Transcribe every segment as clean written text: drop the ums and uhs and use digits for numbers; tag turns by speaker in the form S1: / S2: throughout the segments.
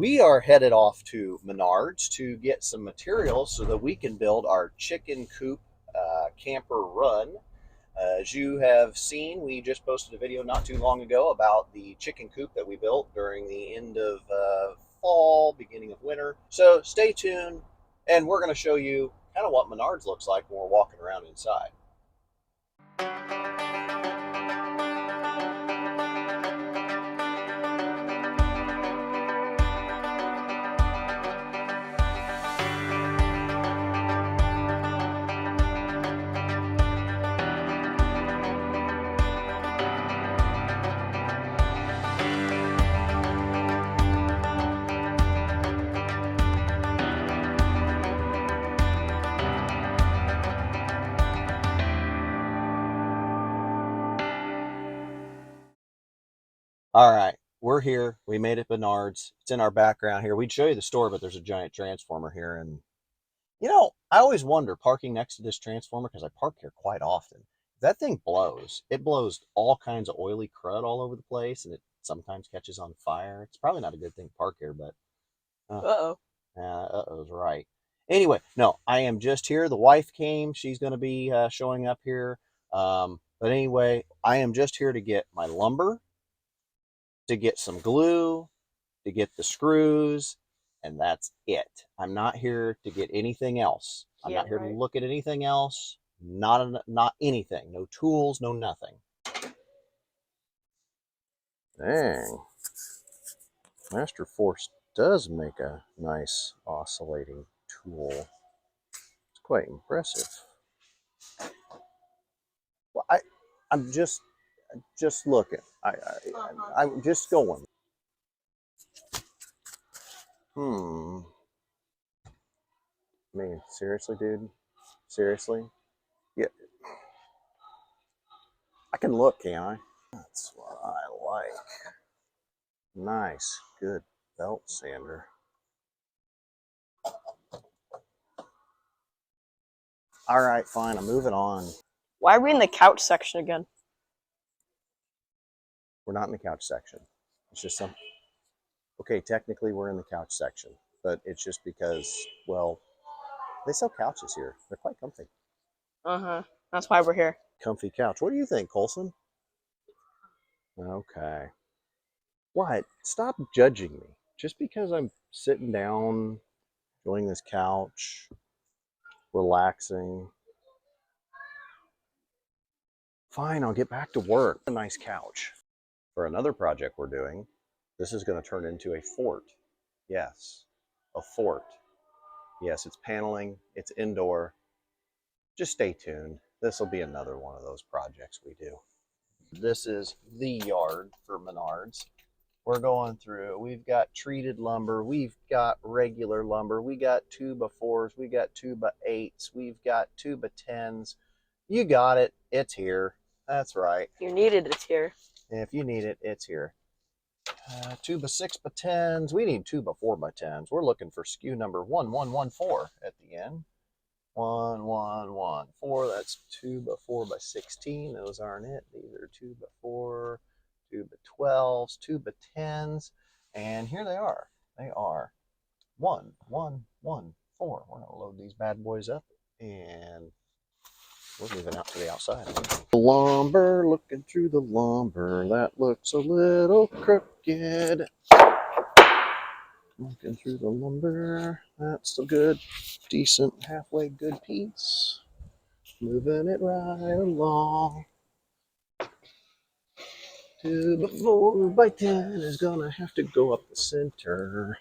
S1: We are headed off to Menards to get some materials so that we can build our chicken coop camper run. As you have seen, we just posted a video not too long ago about the chicken coop that we built during the end of fall, beginning of winter. So stay tuned, and we're going to show you kind of what Menards looks like when we're walking around inside. All right, we're here. We made it Menards. It's in our background here. We'd show you the store, but there's a giant transformer here. And, you know, I always wonder, parking next to this transformer, because I park here quite often, if that thing blows, it blows all kinds of oily crud all over the place, and it sometimes catches on fire. It's probably not a good thing to park here, but... Uh-oh's right. Anyway, no, I am just here. The wife came. She's going to be showing up here. But anyway, I am just here to get my lumber, to get some glue, to get the screws, and that's it. I'm not here to get anything else. I'm not here to look at anything else. Not anything. No tools, no nothing. Dang. Master Force does make a nice oscillating tool. It's quite impressive. Well, I'm just looking. I'm just going. I mean, seriously, dude? Seriously? Yeah. I can look, can't I? That's what I like. Nice, good belt sander. All right, fine. I'm moving on.
S2: Why are we in the couch section again?
S1: We're not in the couch section. It's just some... Okay, technically we're in the couch section, but it's just because, well, they sell couches here. They're quite comfy.
S2: Uh-huh. That's why we're here.
S1: Comfy couch. What do you think, Colson? Okay. What? Stop judging me. Just because I'm sitting down, enjoying this couch, relaxing. Fine, I'll get back to work. A nice couch. For another project we're doing, this is going to turn into a fort. Yes, a fort. Yes, it's paneling, it's indoor. Just stay tuned. This will be another one of those projects we do. This is the yard for Menards. We're going through, we've got treated lumber, we've got regular lumber, we got 2x4s, we got 2x8s, we've got 2x10s. You got it, it's here. That's right.
S2: If you need it, it's here.
S1: If you need it, it's here. 2x6x10s. We need 2x4x10s. We're looking for SKU number 1114 at the end. 1114. That's 2x4x16. Those aren't it. These are 2x4, 2x12s, 2x10s, and here they are. They are 1114. We're going to load these bad boys up, and we're moving out to the outside. The lumber, looking through the lumber, that looks a little crooked. Looking through the lumber, that's a good, decent, halfway good piece. Moving it right along. 2x4x10 is gonna have to go up the center.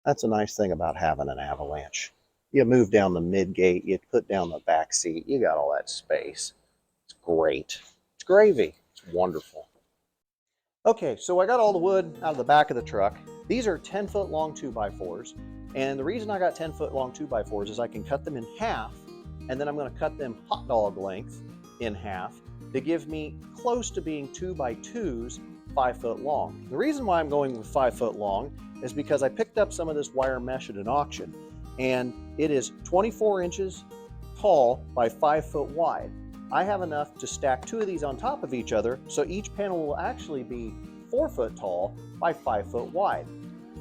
S1: That's a nice thing about having an avalanche. You move down the mid gate, you put down the back seat, you got all that space. It's great. It's gravy. It's wonderful. Okay, so I got all the wood out of the back of the truck. These are 10-foot long 2x4s. And the reason I got 10-foot long 2x4s is I can cut them in half, and then I'm going to cut them hot dog length in half to give me close to being 2x2s 5-foot long. The reason why I'm going with 5-foot long is because I picked up some of this wire mesh at an auction, and it is 24 inches tall by 5 foot wide. I have enough to stack 2 of these on top of each other, so each panel will actually be 4 foot tall by 5 foot wide.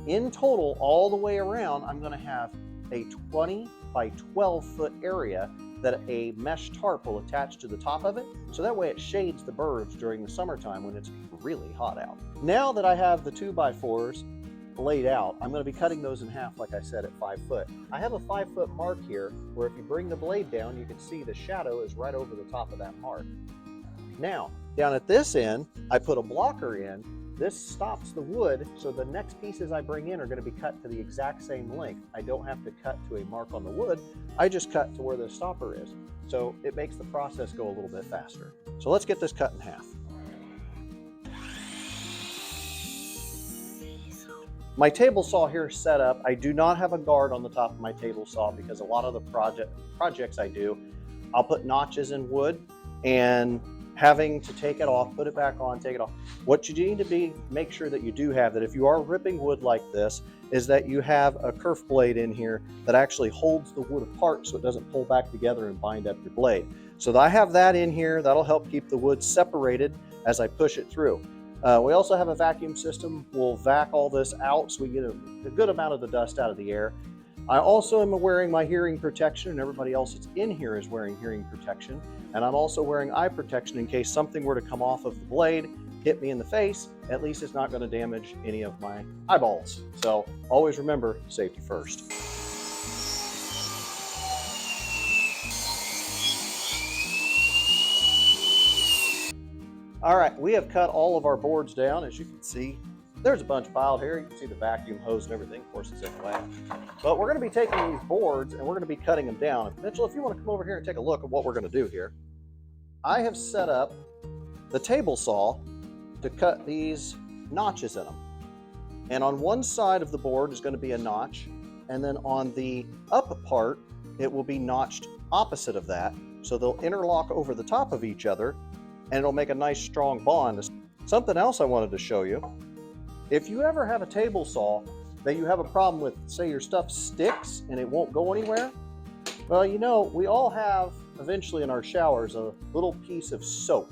S1: In total, all the way around, I'm going to have a 20 by 12 foot area that a mesh tarp will attach to the top of it, so that way it shades the birds during the summertime when it's really hot out. Now that I have the 2x4s laid out, I'm going to be cutting those in half, like I said, at 5 foot. I have a 5 foot mark here where if you bring the blade down, you can see the shadow is right over the top of that mark. Now, down at this end, I put a blocker in. This stops the wood, so the next pieces I bring in are going to be cut to the exact same length. I don't have to cut to a mark on the wood. I just cut to where the stopper is. So it makes the process go a little bit faster. So let's get this cut in half. My table saw here is set up. I do not have a guard on the top of my table saw because a lot of the projects I do, I'll put notches in wood and having to take it off, put it back on, take it off. What you need to make sure that you do have, that if you are ripping wood like this, is that you have a kerf blade in here that actually holds the wood apart so it doesn't pull back together and bind up your blade. So I have that in here. That'll help keep the wood separated as I push it through. We also have a vacuum system. We'll vac all this out so we get a good amount of the dust out of the air. I also am wearing my hearing protection, and everybody else that's in here is wearing hearing protection. And I'm also wearing eye protection in case something were to come off of the blade, hit me in the face. At least it's not going to damage any of my eyeballs. So always remember, safety first. All right, we have cut all of our boards down. As you can see, there's a bunch piled here. You can see the vacuum hose and everything. Of course, it's in the way. But we're going to be taking these boards and we're going to be cutting them down. Mitchell, if you want to come over here and take a look at what we're going to do here. I have set up the table saw to cut these notches in them. And on one side of the board is going to be a notch. And then on the up part, it will be notched opposite of that. So they'll interlock over the top of each other and it'll make a nice strong bond. Something else I wanted to show you. If you ever have a table saw that you have a problem with, say your stuff sticks and it won't go anywhere, well, you know, we all have eventually in our showers a little piece of soap.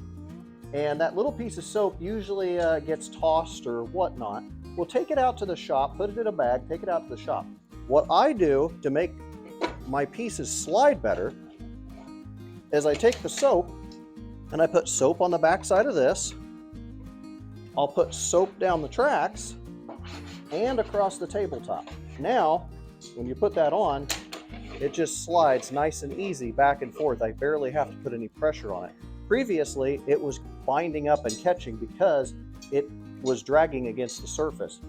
S1: And that little piece of soap usually gets tossed or whatnot. We'll take it out to the shop, put it in a bag, take it out to the shop. What I do to make my pieces slide better is I take the soap and I put soap on the back side of this. I'll put soap down the tracks and across the tabletop. Now, when you put that on, it just slides nice and easy back and forth. I barely have to put any pressure on it. Previously, it was binding up and catching because it was dragging against the surface.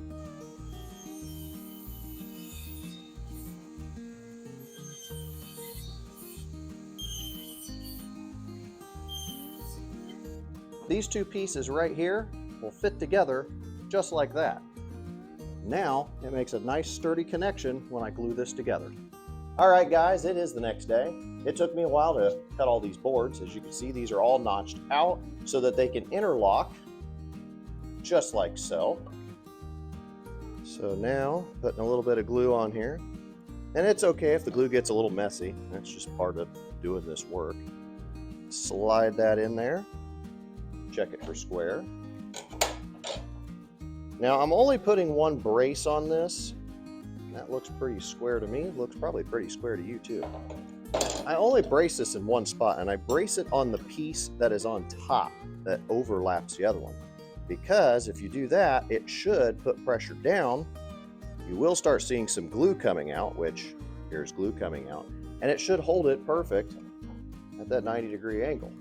S1: These two pieces right here will fit together just like that. Now it makes a nice sturdy connection when I glue this together. All right guys, it is the next day. It took me a while to cut all these boards. As you can see, these are all notched out so that they can interlock just like so. So now putting a little bit of glue on here, and it's okay if the glue gets a little messy. That's just part of doing this work. Slide that in there. Check it for square. Now I'm only putting one brace on this. That looks pretty square to me. It looks probably pretty square to you too. I only brace this in one spot, and I brace it on the piece that is on top that overlaps the other one. Because if you do that, it should put pressure down. You will start seeing some glue coming out, which here's glue coming out, and it should hold it perfect at that 90-degree angle.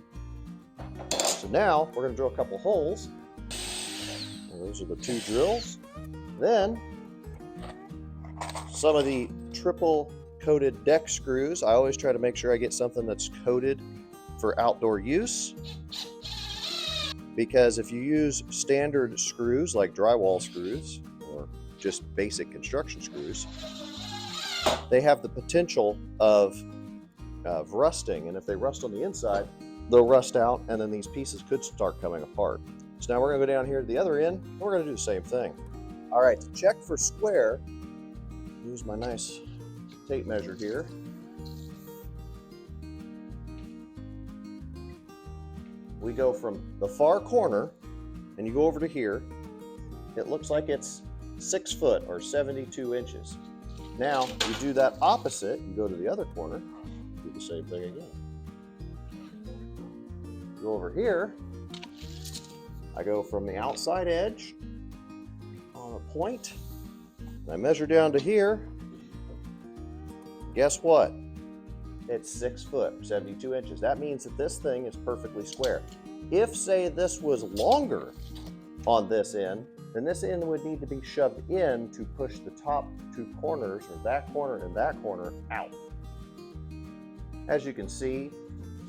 S1: So now we're going to drill a couple holes. And those are the two drills. Then some of the triple coated deck screws. I always try to make sure I get something that's coated for outdoor use, because if you use standard screws like drywall screws or just basic construction screws, they have the potential of rusting, and if they rust on the inside, they'll rust out, and then these pieces could start coming apart. So now we're going to go down here to the other end, and we're going to do the same thing. All right, to check for square, use my nice tape measure here. We go from the far corner, and you go over to here, it looks like it's 6 foot or 72 inches. Now you do that opposite, you go to the other corner, do the same thing again. Go over here, I go from the outside edge on a point, and I measure down to here. Guess what? It's 6 foot, 72 inches. That means that this thing is perfectly square. If, say, this was longer on this end, then this end would need to be shoved in to push the top 2 corners, or that corner and that corner, out. As you can see,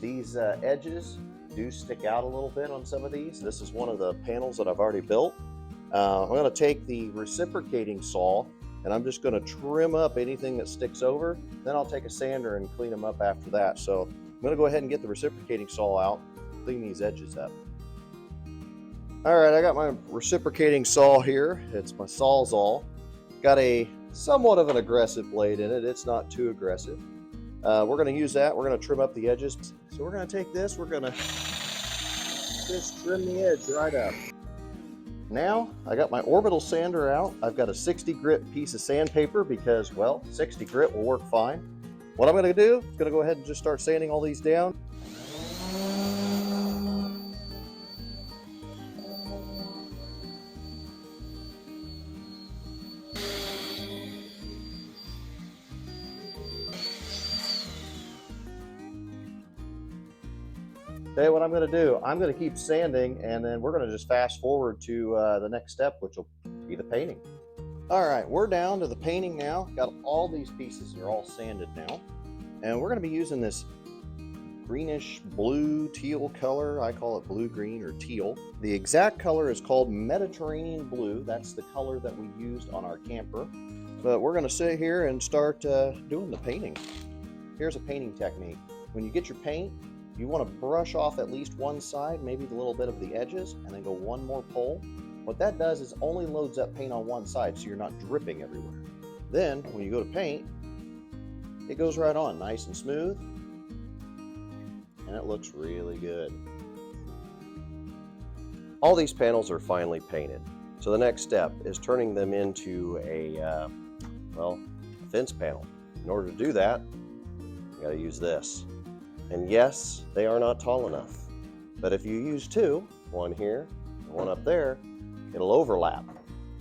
S1: these edges do stick out a little bit on some of these. This is one of the panels that I've already built. I'm going to take the reciprocating saw and I'm just going to trim up anything that sticks over. Then I'll take a sander and clean them up after that. So I'm going to go ahead and get the reciprocating saw out, clean these edges up. All right, I got my reciprocating saw here. It's my Sawzall. Got a somewhat of an aggressive blade in it. It's not too aggressive. We're going to use that. We're going to trim up the edges. So we're going to take this. We're going to just trim the edge right up. Now I got my orbital sander out. I've got a 60 grit piece of sandpaper because, well, 60 grit will work fine. What I'm going to do is going to go ahead and just start sanding all these down. Okay, what I'm going to do, I'm going to keep sanding, and then we're going to just fast forward to the next step, which will be the painting. All right, we're down to the painting now. Got all these pieces are all sanded now, and we're going to be using this greenish blue teal color. I call it blue green or teal. The exact color is called Mediterranean blue. That's the color that we used on our camper. But we're going to sit here and start doing the painting. Here's a painting technique. When you get your paint, you want to brush off at least one side, maybe the little bit of the edges, and then go one more pull. What that does is only loads up paint on one side, so you're not dripping everywhere. Then, when you go to paint, it goes right on, nice and smooth, and it looks really good. All these panels are finally painted. So the next step is turning them into a fence panel. In order to do that, you got to use this. And yes, they are not tall enough. But if you use two, one here and one up there, it'll overlap.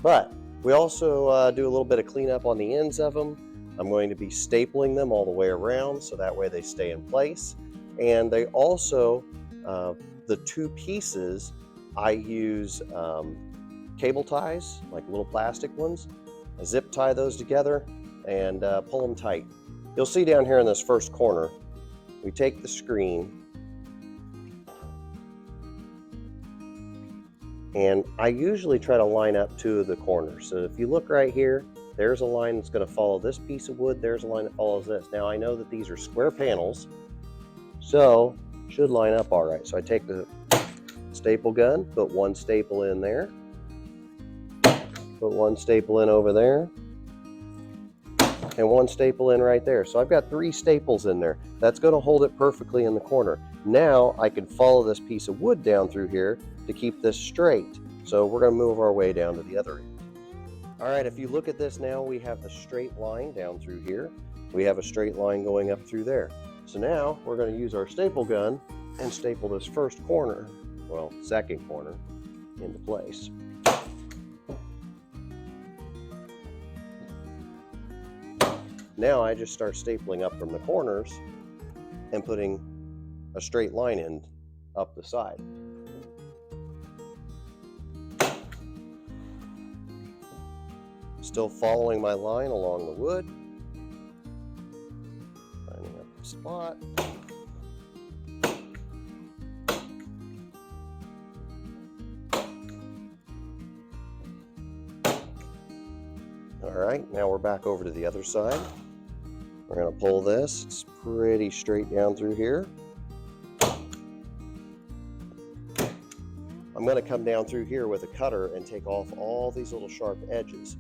S1: But we also do a little bit of cleanup on the ends of them. I'm going to be stapling them all the way around so that way they stay in place. And they also, the two pieces, I use cable ties, like little plastic ones. I zip tie those together and pull them tight. You'll see down here in this first corner, we take the screen and I usually try to line up two of the corners. So if you look right here, there's a line that's going to follow this piece of wood. There's a line that follows this. Now I know that these are square panels, so should line up all right. So I take the staple gun, put one staple in there, put one staple in over there, and one staple in right there. So I've got 3 staples in there. That's going to hold it perfectly in the corner. Now I can follow this piece of wood down through here to keep this straight. So we're going to move our way down to the other end. All right, if you look at this now, we have the straight line down through here. We have a straight line going up through there. So now we're going to use our staple gun and staple this first corner, well, second corner, into place. Now I just start stapling up from the corners and putting a straight line in up the side. Still following my line along the wood, lining up the spot. All right, now we're back over to the other side. We're going to pull this. It's pretty straight down through here. I'm going to come down through here with a cutter and take off all these little sharp edges.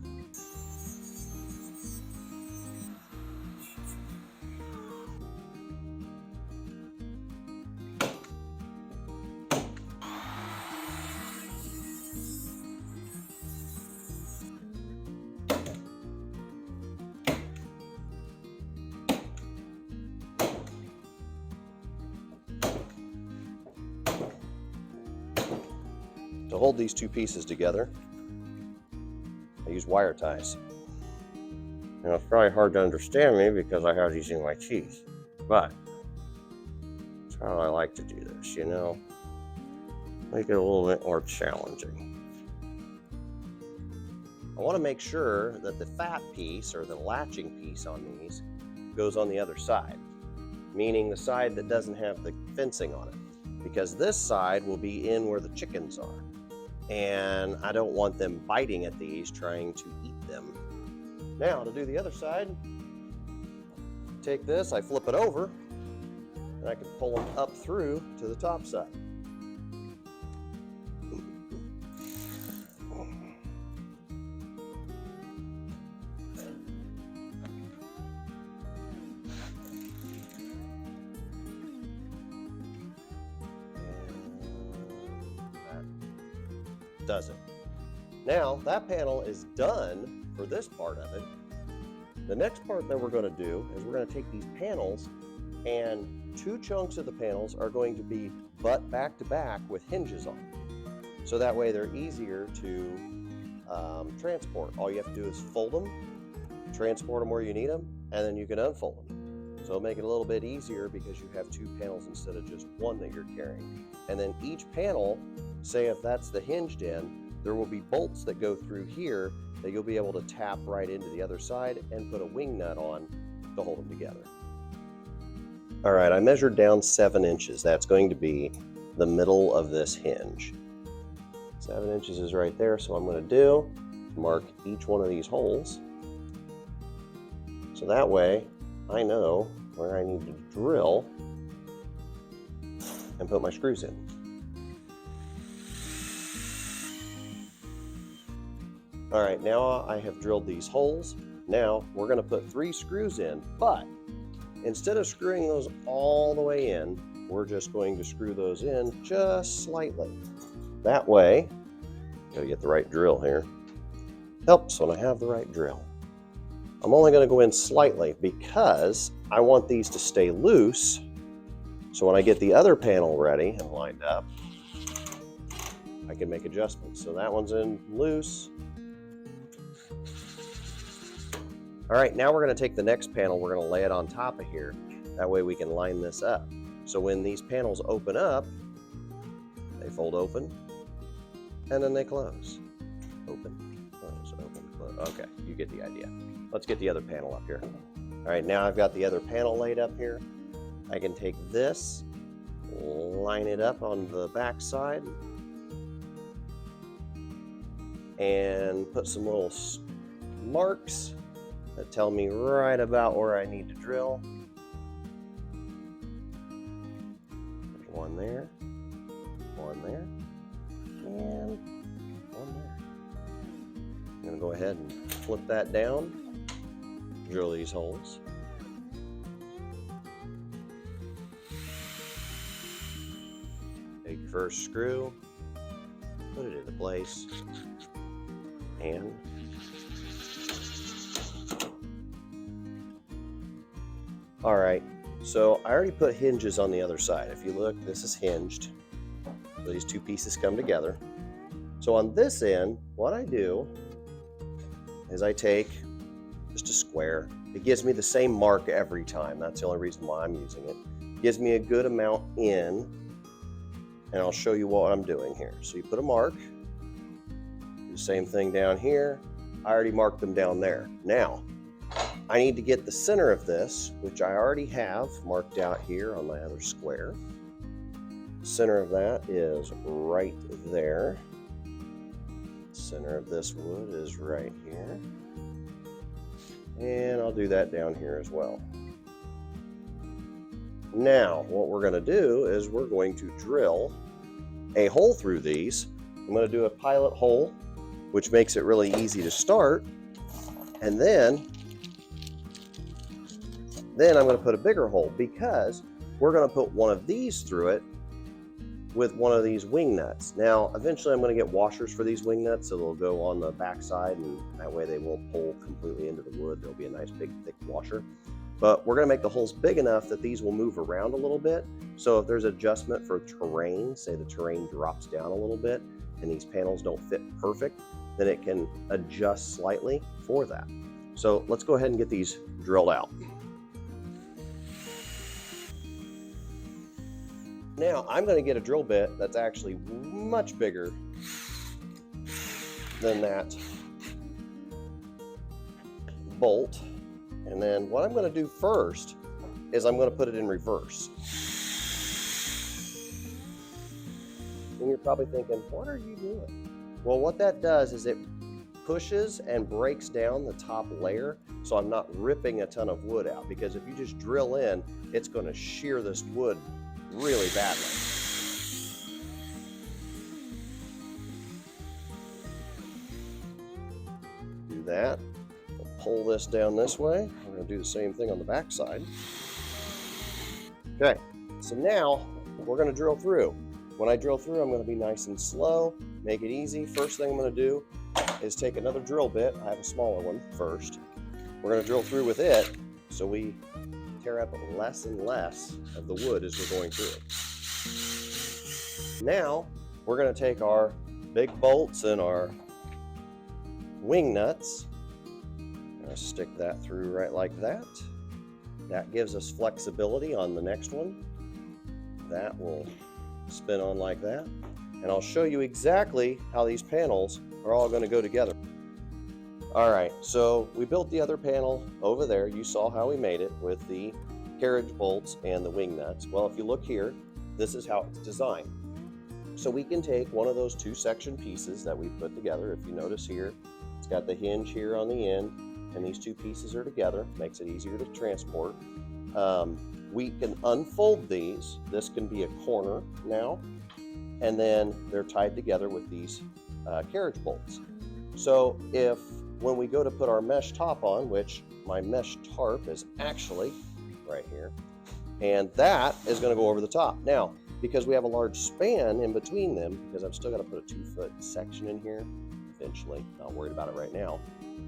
S3: To hold these two pieces together, I use wire ties. Now it's probably hard to understand me because I have these in my teeth, but that's how I like to do this, you know? Make it a little bit more challenging. I want to make sure that the fat piece or the latching piece on these goes on the other side, meaning the side that doesn't have the fencing on it, because this side will be in where the chickens are, and I don't want them biting at these, trying to eat them. Now to do the other side, take this, I flip it over, and I can pull them up through to the top side. Does it. Now that panel is done for this part of it. The next part that we're going to do is we're going to take these panels, and two chunks of the panels are going to be butt back to back with hinges on them. So that way they're easier to transport. All you have to do is fold them, transport them where you need them, and then you can unfold them. So it'll make it a little bit easier because you have two panels instead of just one that you're carrying. And then each panel, say if that's the hinged end, there will be bolts that go through here that you'll be able to tap right into the other side and put a wing nut on to hold them together. All right, I measured down 7 inches. That's going to be the middle of this hinge. 7 inches is right there, so I'm going to do mark each one of these holes. So that way I know where I need to drill and put my screws in. All right, now I have drilled these holes. Now we're going to put 3 screws in, but instead of screwing those all the way in, we're just going to screw those in just slightly. That way, gotta get the right drill here. Helps when I have the right drill. I'm only going to go in slightly because I want these to stay loose. So when I get the other panel ready and lined up, I can make adjustments. So that one's in loose. All right, now we're going to take the next panel, we're going to lay it on top of here. That way we can line this up. So when these panels open up, they fold open, and then they close. Open, close, open, close. Okay, you get the idea. Let's get the other panel up here. All right, now I've got the other panel laid up here. I can take this, line it up on the back side, and put some little marks that tell me right about where I need to drill. There's one there, and one there. I'm going to go ahead and flip that down, drill these holes. Take your first screw, put it into place, and all right, so I already put hinges on the other side. If you look, this is hinged. So these two pieces come together. So on this end, what I do is I take just a square. It gives me the same mark every time. That's the only reason why I'm using it. It gives me a good amount in, and I'll show you what I'm doing here. So you put a mark, do the same thing down here. I already marked them down there. Now, I need to get the center of this, which I already have marked out here on my other square. The center of that is right there. The center of this wood is right here. And I'll do that down here as well. Now, what we're going to do is we're going to drill a hole through these. I'm going to do a pilot hole, which makes it really easy to start. And then I'm going to put a bigger hole because we're going to put one of these through it with one of these wing nuts. Now, eventually I'm going to get washers for these wing nuts, so they'll go on the back side, and that way they won't pull completely into the wood. There'll be a nice big thick washer. But we're going to make the holes big enough that these will move around a little bit. So if there's adjustment for terrain, say the terrain drops down a little bit, and these panels don't fit perfect, then it can adjust slightly for that. So let's go ahead and get these drilled out. Now I'm going to get a drill bit that's actually much bigger than that bolt. And then what I'm going to do first is I'm going to put it in reverse. And you're probably thinking, what are you doing? Well, what that does is it pushes and breaks down the top layer, so I'm not ripping a ton of wood out, because if you just drill in, it's going to shear this wood really badly. Do that. We'll pull this down this way. We're going to do the same thing on the back side. Okay, so now we're going to drill through. When I drill through, I'm going to be nice and slow, make it easy. First thing I'm going to do is take another drill bit. I have a smaller one first. We're going to drill through with it so we tear up less and less of the wood as we're going through. Now we're going to take our big bolts and our wing nuts. I'm going to stick that through right like that. That gives us flexibility on the next one. That will spin on like that. And I'll show you exactly how these panels are all going to go together. All right, so we built the other panel over there. You saw how we made it with the carriage bolts and the wing nuts. Well, if you look here, this is how it's designed. So we can take one of those two section pieces that we put together. If you notice here, it's got the hinge here on the end, and these two pieces are together. Makes it easier to transport. We can unfold these. This can be a corner now, and then they're tied together with these carriage bolts. So if when we go to put our mesh top on, which my mesh tarp is actually right here, and that is going to go over the top. Now, because we have a large span in between them, because I've still got to put a 2-foot section in here eventually, not worried about it right now,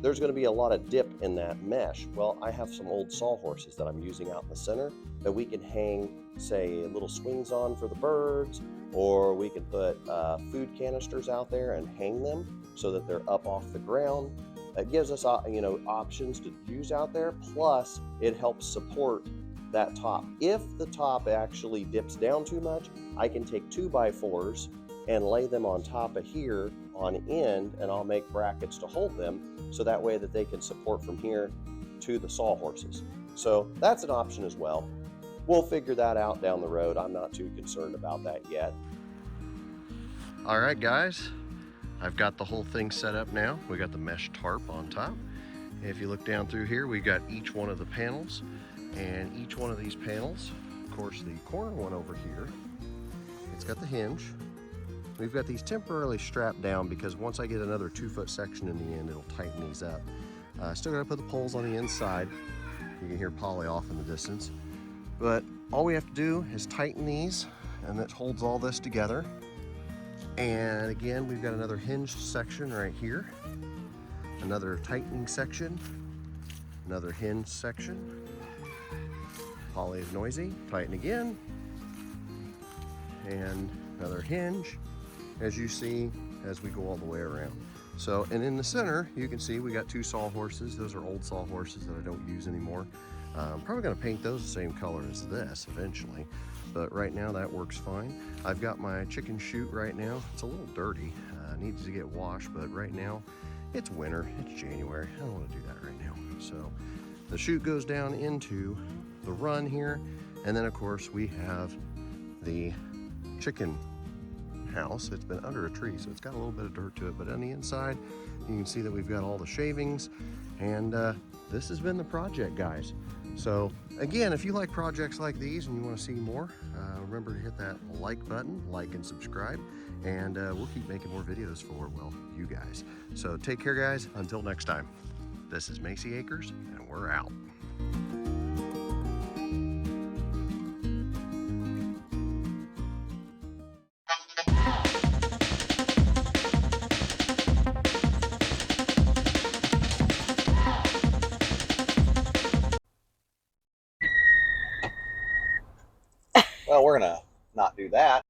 S3: there's going to be a lot of dip in that mesh. Well, I have some old sawhorses that I'm using out in the center that we can hang, say, little swings on for the birds, or we can put food canisters out there and hang them so that they're up off the ground. It gives us, options to use out there. Plus, it helps support that top. If the top actually dips down too much, I can take 2x4s and lay them on top of here on end, and I'll make brackets to hold them so that way that they can support from here to the sawhorses. So that's an option as well. We'll figure that out down the road. I'm not too concerned about that yet. All right, guys, I've got the whole thing set up now. We got the mesh tarp on top. If you look down through here, we got each one of the panels, and each one of these panels, of course, the corner one over here, it's got the hinge. We've got these temporarily strapped down because once I get another 2-foot section in the end, it'll tighten these up. Still gotta put the poles on the inside. You can hear Polly off in the distance. But all we have to do is tighten these, and that holds all this together. And again, we've got another hinged section right here, another tightening section, another hinge section. Polly is noisy. Tighten again, and another hinge, as you see, as we go all the way around. So, and in the center, you can see we got 2 sawhorses. Those are old sawhorses that I don't use anymore. I'm probably gonna paint those the same color as this eventually, but right now that works fine. I've got my chicken chute right now. It's a little dirty, needs to get washed, but right now it's winter, it's January. I don't wanna do that right now. So the chute goes down into the run here, and then of course we have the chicken house. It's been under a tree, so it's got a little bit of dirt to it, but on the inside you can see that we've got all the shavings, and this has been the project, guys. So again, if you like projects like these and you want to see more, remember to hit that like button, like and subscribe, and we'll keep making more videos for, well, you guys. So take care, guys. Until next time, this is Macy Acres, and we're out.
S1: Well, we're gonna not do that.